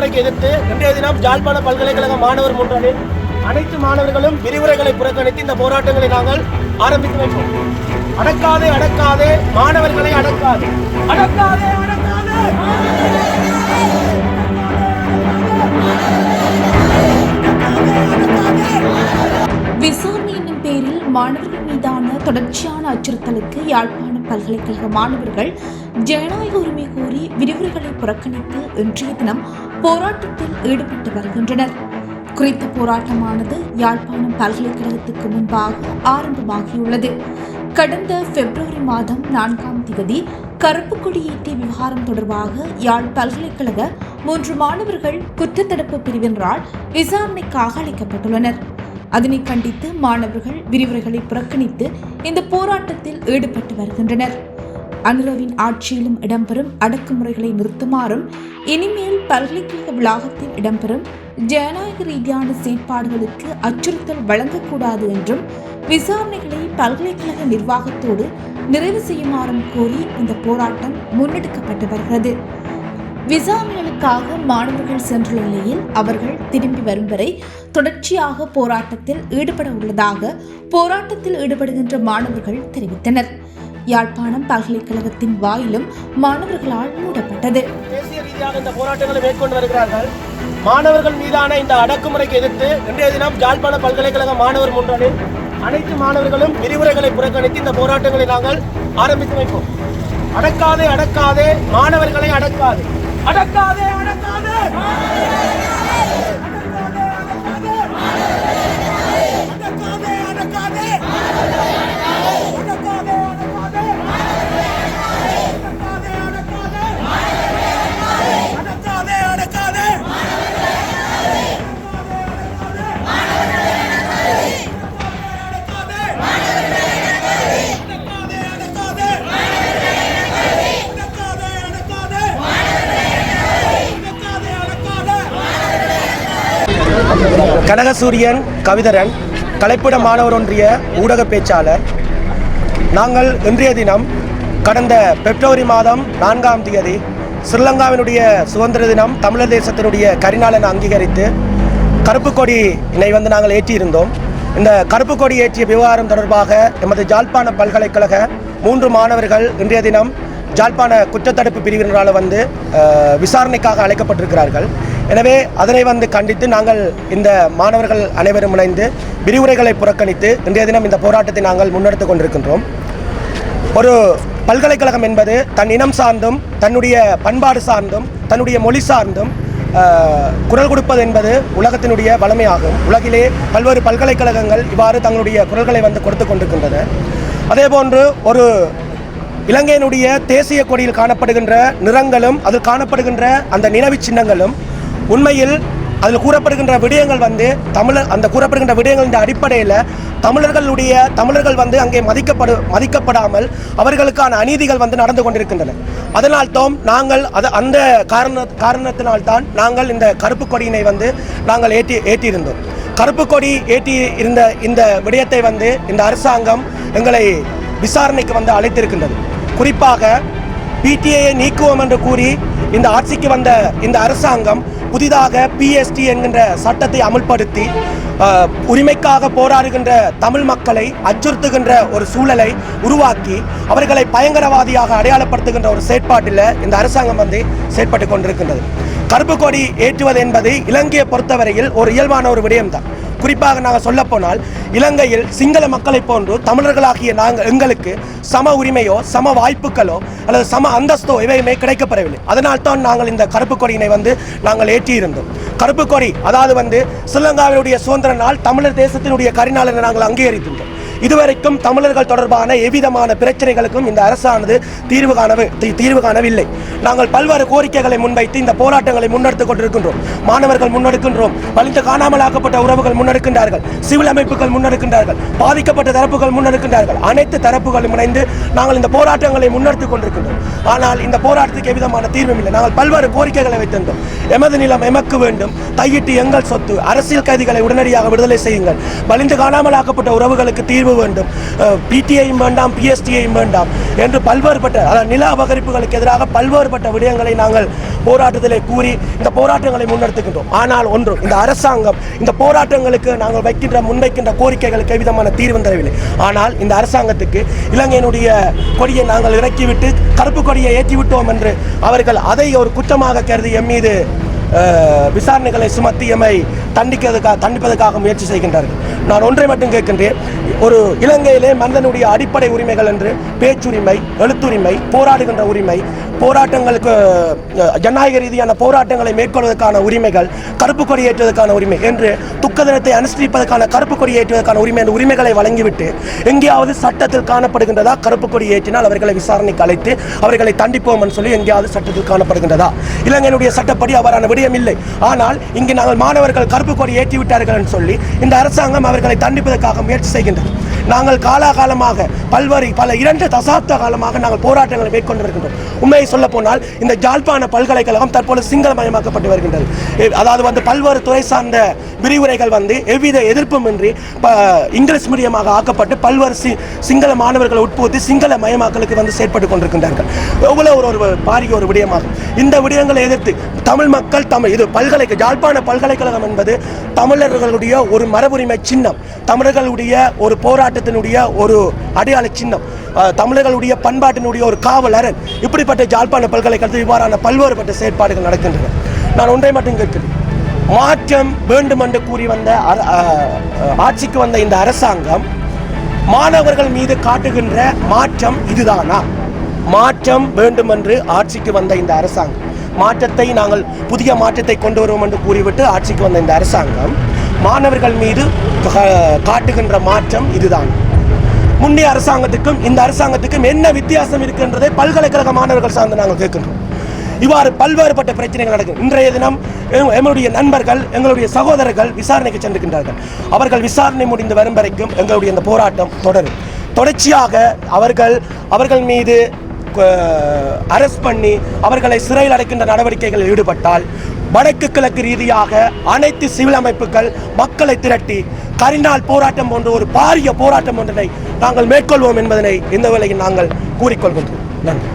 அடக்குமுறைக்கு எதிர்த்து இன்றைய தினம் யாழ்ப்பாண பல்கலைக்கழக மாணவர் முன்னணியில் அனைத்து மாணவர்களும் விரிவுரைகளை புறக்கணித்து இந்த போராட்டங்களை நாங்கள் ஆரம்பித்து வைப்போம். அடக்காதே அடக்காதே மாணவர்களை அடக்காதே, அடக்காதே அடக்காதே. விசாரணை என்னும் பேரில் மாணவர்கள் மீதான தொடர்ச்சியான அச்சுறுத்தலுக்கு யாழ்ப்பாண பல்கலைக்கழக மாணவர்கள் ஜனநாயக உரிமை கோரி விரிவுரைகளை புறக்கணித்து இன்றைய தினம் போராட்டத்தில் ஈடுபட்டு வருகின்றனர். குறித்த போராட்டமானது யாழ்ப்பாணம் பல்கலைக்கழகத்துக்கு முன்பாக ஆரம்பமாகியுள்ளது. கடந்த பிப்ரவரி மாதம் 4ஆம் தேதி கருப்பு கொடியேற்றிய விவகாரம் தொடர்பாக யாழ் பல்கலைக்கழக 3 மாணவர்கள் குற்றத்தடுப்பு பிரிவினரால் விசாரணைக்காக அளிக்கப்பட்டுள்ளனர். அதனை கண்டித்து மாணவர்கள் விரிவுரைகளை புறக்கணித்து இந்த போராட்டத்தில் ஈடுபட்டு வருகின்றனர். அனுரவின் ஆட்சியிலும் இடம்பெறும் அடக்குமுறைகளை நிறுத்துமாறும், இனிமேல் பல்கலைக்கழக வளாகத்தில் இடம்பெறும் ஜனநாயக ரீதியான செயற்பாடுகளுக்கு அச்சுறுத்தல் வழங்கக்கூடாது என்றும், விசாரணைகளை பல்கலைக்கழக நிர்வாகத்தோடு நிறைவு செய்யுமாறும் கோரி இந்த போராட்டம் முன்னெடுக்கப்பட்டு வருகிறது. விசாரணைகளுக்காக மாணவர்கள் சென்றுள்ள நிலையில் அவர்கள் திரும்பி வரும் வரை தொடர்ச்சியாக போராட்டத்தில் ஈடுபட உள்ளதாக போராட்டத்தில் ஈடுபடுகின்ற மாணவர்கள் தெரிவித்தனர். யாழ்ப்பாணம் பல்கலைக்கழகத்தின் வாயிலும் மாணவர்களால் மூடப்பட்டது. தேசிய ரீதியாக இந்த போராட்டங்களை மேற்கொண்டு வருகிறார்கள். மாணவர்கள் மீதான இந்த அடக்குமுறைக்கு எதிர்த்து இன்றைய தினம் யாழ்ப்பாண பல்கலைக்கழக மாணவர் முன்னணியில் அனைத்து மாணவர்களும் விரிவுரைகளை புறக்கணித்து இந்த போராட்டங்களை நாங்கள் ஆரம்பித்து வைப்போம். அடக்காதே அடக்காதே மாணவர்களை அடக்காதே, அடக்காதே அடக்காதே. கனகசூரியன் கவிதரன், கலைப்பிட மாணவர் ஒன்றிய ஊடக பேச்சாளர். நாங்கள் இன்றைய தினம் கடந்த பிப்ரவரி மாதம் 4ஆம் தேதி ஸ்ரீலங்காவினுடைய சுதந்திர தினம், தமிழர் தேசத்தினுடைய கரிநாள் என அங்கீகரித்து கருப்பு கொடியினை நாங்கள் ஏற்றியிருந்தோம். இந்த கருப்பு கொடி ஏற்றிய விவகாரம் தொடர்பாக எமது யாழ்ப்பாண பல்கலைக்கழக 3 மாணவர்கள் இன்றைய தினம் யாழ்ப்பாண குற்றத்தடுப்பு பிரிவினரால் விசாரணைக்காக அழைக்கப்பட்டிருக்கிறார்கள். எனவே அதனை கண்டித்து நாங்கள் இந்த மாணவர்கள் அனைவரும் இணைந்து விரிவுரைகளை புறக்கணித்து இன்றைய தினம் இந்த போராட்டத்தை நாங்கள் முன்னெடுத்து கொண்டிருக்கின்றோம். ஒரு பல்கலைக்கழகம் என்பது தன் இனம் சார்ந்தும், தன்னுடைய பண்பாடு சார்ந்தும், தன்னுடைய மொழி சார்ந்தும் குரல் கொடுப்பது என்பது உலகத்தினுடைய வளமையாகும். உலகிலே பல்வேறு பல்கலைக்கழகங்கள் இவ்வாறு தங்களுடைய குரல்களை கொடுத்து கொண்டிருக்கின்றன. அதேபோன்று ஒரு இலங்கையினுடைய தேசிய கொடியில் காணப்படுகின்ற நிறங்களும் அதில் காணப்படுகின்ற அந்த நினைவு சின்னங்களும் உண்மையில் அதில் கூறப்படுகின்ற விடயங்கள் அந்த கூறப்படுகின்ற விடயங்களின் அடிப்படையில் தமிழர்கள் அங்கே மதிக்கப்படாமல் அவர்களுக்கான அநீதிகள் நடந்து கொண்டிருக்கின்றன. அதனால்தான் நாங்கள் அந்த காரணத்தினால்தான் நாங்கள் இந்த கருப்பு கொடியினை நாங்கள் ஏற்றியிருந்தோம். கருப்பு கொடி ஏற்றி இருந்த இந்த விடயத்தை இந்த அரசாங்கம் எங்களை விசாரணைக்கு அழைத்திருக்கின்றது. குறிப்பாக பிடிஐயை நீக்குவோம் என்று கூறி இந்த ஆட்சிக்கு வந்த இந்த அரசாங்கம் புதிதாக PST என்கின்ற சட்டத்தை அமுல்படுத்தி உரிமைக்காக போராடுகின்ற தமிழ் மக்களை அச்சுறுத்துகின்ற ஒரு சூழலை உருவாக்கி அவர்களை பயங்கரவாதியாக அடையாளப்படுத்துகின்ற ஒரு செயற்பாட்டில் இந்த அரசாங்கம் செயற்பட்டு கொண்டிருக்கின்றது. கருப்பு கொடி ஏற்றுவது என்பது இலங்கையை பொறுத்தவரையில் ஒரு இயல்பான ஒரு விடயம்தான். குறிப்பாக நாங்கள் சொல்லப்போனால் இலங்கையில் சிங்கள மக்களை போன்று தமிழர்களாகிய எங்களுக்கு சம உரிமையோ சம வாய்ப்புகளோ அல்லது சம அந்தஸ்தோ இவையுமே கிடைக்கப்படவில்லை. அதனால்தான் நாங்கள் இந்த கருப்பு கொடியினை நாங்கள் ஏற்றியிருந்தோம். கருப்பு கொடி அதாவது ஸ்ரீலங்காவினுடைய சுதந்திர நாள், தமிழர் தேசத்தினுடைய கரிநாள் என நாங்கள் அங்கீகரித்திருந்தோம். இதுவரைக்கும் தமிழர்கள் தொடர்பான எவ்விதமான பிரச்சனைகளுக்கும் இந்த அரசானது தீர்வு காணவில்லை. நாங்கள் பல்வேறு கோரிக்கைகளை முன்வைத்து இந்த போராட்டங்களை முன்னெடுத்துக் கொண்டிருக்கின்றோம். மாணவர்கள் முன்னெடுக்கின்றோம், பழித்து காணாமலாக்கப்பட்ட உறவுகள் முன்னெடுக்கின்றார்கள், சிவில் அமைப்புகள் முன்னெடுக்கின்றார்கள், பாதிக்கப்பட்ட தரப்புகள் முன்னெடுக்கின்றார்கள். அனைத்து தரப்புகளும் இணைந்து நாங்கள் இந்த போராட்டங்களை முன்னெடுத்துக் கொண்டிருக்கின்றோம். ஆனால் இந்த போராட்டத்துக்கு எவ்விதமான தீர்வும் இல்லை. நாங்கள் பல்வேறு கோரிக்கைகளை வைத்திருந்தோம். எமது நிலம் எமக்கு வேண்டும், தையிட்டு எங்கள் சொத்து, அரசியல் கைதிகளை உடனடியாக விடுதலை செய்யுங்கள், பழிந்து காணாமலாக்கப்பட்ட உறவுகளுக்கு தீர்வு தீர்வு வேண்டும், பிடிஐயும் வேண்டாம், பிஎஸ்டியையும் வேண்டாம் என்று பல்வேறுபட்ட நில அபகரிப்புகளுக்கு எதிராக பல்வேறுபட்ட விடயங்களை நாங்கள் போராட்டத்திலே கூறி இந்த போராட்டங்களை முன்னெடுத்துக்கின்றோம். ஆனால் ஒன்று, இந்த அரசாங்கம் இந்த போராட்டங்களுக்கு நாங்கள் முன்வைக்கின்ற கோரிக்கைகளுக்கு எவ்விதமான தீர்வு தரவில்லை. ஆனால் இந்த அரசாங்கத்துக்கு இலங்கையினுடைய கொடியை நாங்கள் இறக்கிவிட்டு கருப்பு கொடியை ஏற்றிவிட்டோம் என்று அவர்கள் அதை ஒரு குற்றமாக கருதி எம் மீது விசாரணைகளை சுமத்தி எம்மை தண்டிப்பதற்காக முயற்சி செய்கின்றார்கள். நான் ஒன்றை மட்டும் கேட்கின்றேன், ஒரு இலங்கையிலே மனிதனுடைய அடிப்படை உரிமைகள் என்று பேச்சுரிமை, எழுத்துரிமை, போராடுகின்ற உரிமை, போராட்டங்களுக்கு ஜனநாயக ரீதியான போராட்டங்களை மேற்கொள்வதற்கான உரிமைகள், கருப்பு கொடி ஏற்றுவதற்கான உரிமை என்று துக்க தினத்தை அனுஷ்டிப்பதற்கான கருப்பு கொடி ஏற்றுவதற்கான உரிமை என்ற உரிமைகளை வழங்கிவிட்டு எங்கேயாவது சட்டத்தில் காணப்படுகின்றதா கருப்பு கொடி ஏற்றினால் அவர்களை விசாரணைக்கு அழைத்து அவர்களை தண்டிப்போம் என்று சொல்லி எங்கேயாவது சட்டத்தில் காணப்படுகின்றதா? இலங்கையினுடைய சட்டப்படி அவ்வாறான விடயம் இல்லை. ஆனால் இங்கு நாங்கள் மாணவர்கள் கருப்பு கொடி ஏற்றிவிட்டார்கள் என்று சொல்லி இந்த அரசாங்கம் அவர்களை தண்டிப்பதற்காக முயற்சி செய்கின்றது. நாங்கள் காலாகாலமாக பல 2 தசாப்த காலமாக நாங்கள் போராட்டங்களை மேற்கொண்டு வருகின்றோம். உண்மையை சொல்ல போனால் இந்த யாழ்ப்பாண பல்கலைக்கழகம் தற்போது சிங்களமயமாக்கப்பட்டு வருகின்றது. அதாவது பல்வேறு துறை சார்ந்த விரிவுரைகள் எவ்வித எதிர்ப்பும் இன்றி இங்கிலீஷ் மீடியமாக ஆக்கப்பட்டு பல்வேறு சிங்கள மாணவர்களை உட்புகுத்தி சிங்கள மயமாக்கலுக்கு செயற்பட்டு கொண்டிருக்கின்றார்கள். எவ்வளவு ஒரு பாரிய ஒரு விடயமாகும். இந்த விடயங்களை எதிர்த்து தமிழ் மக்கள் இது யாழ்ப்பாண பல்கலைக்கழகம் என்பது தமிழர்களுடைய ஒரு மரபுரிமை சின்னம், தமிழர்களுடைய ஒரு போராட்டத்தினுடைய ஒரு அடையாள சின்னம், தமிழர்களுடைய பண்பாட்டினுடைய ஒரு காவல் அரண். இப்படிப்பட்ட யாழ்ப்பாண பல்கலைக்கழகத்தில் இவ்வாறான பல்வேறுபட்ட செயற்பாடுகள் நடக்கின்றன. நான் ஒன்றை மட்டும் கேட்கிறேன், மாற்றம் வேண்டும் என்று கூறி ஆட்சிக்கு வந்த இந்த அரசாங்கம் மாணவர்கள் மீது காட்டுகின்ற மாற்றம் இதுதானா? மாற்றம் வேண்டும் என்று ஆட்சிக்கு வந்த இந்த அரசாங்கம், நாங்கள் புதிய மாற்றத்தை கொண்டு வருவோம் என்று கூறிவிட்டு ஆட்சிக்கு வந்த இந்த அரசாங்கம் மாணவர்கள் மீது காட்டுகின்ற மாற்றம் இதுதான். முன்னைய அரசாங்கத்துக்கும் இந்த அரசாங்கத்துக்கும் என்ன வித்தியாசம் இருக்கின்றதை பல்கலைக்கழக மாணவர்கள் சார்ந்து நாங்கள் கேட்கின்றோம். இவ்வாறு பல்வேறுபட்ட பிரச்சனைகள் நடக்கும். இன்றைய தினம் எங்களுடைய நண்பர்கள், எங்களுடைய சகோதரர்கள் விசாரணைக்கு சென்றிருக்கின்றார்கள். அவர்கள் விசாரணை முடிந்து வரும் வரைக்கும் எங்களுடைய இந்த போராட்டம் தொடரும். தொடர்ச்சியாக அவர்கள் மீது அரெஸ்ட் பண்ணி அவர்களை சிறையில் அடைக்கின்ற நடவடிக்கைகளில் ஈடுபட்டால் வடக்கு கிழக்கு ரீதியாக அனைத்து சிவில் அமைப்புகள் மக்களை திரட்டி கரிநாள் போராட்டம் போன்ற ஒரு பாரிய போராட்டம் ஒன்றை நாங்கள் மேற்கொள்வோம் என்பதனை இந்த வேளையில் நாங்கள் கூறிக்கொள்கின்றோம். நன்றி.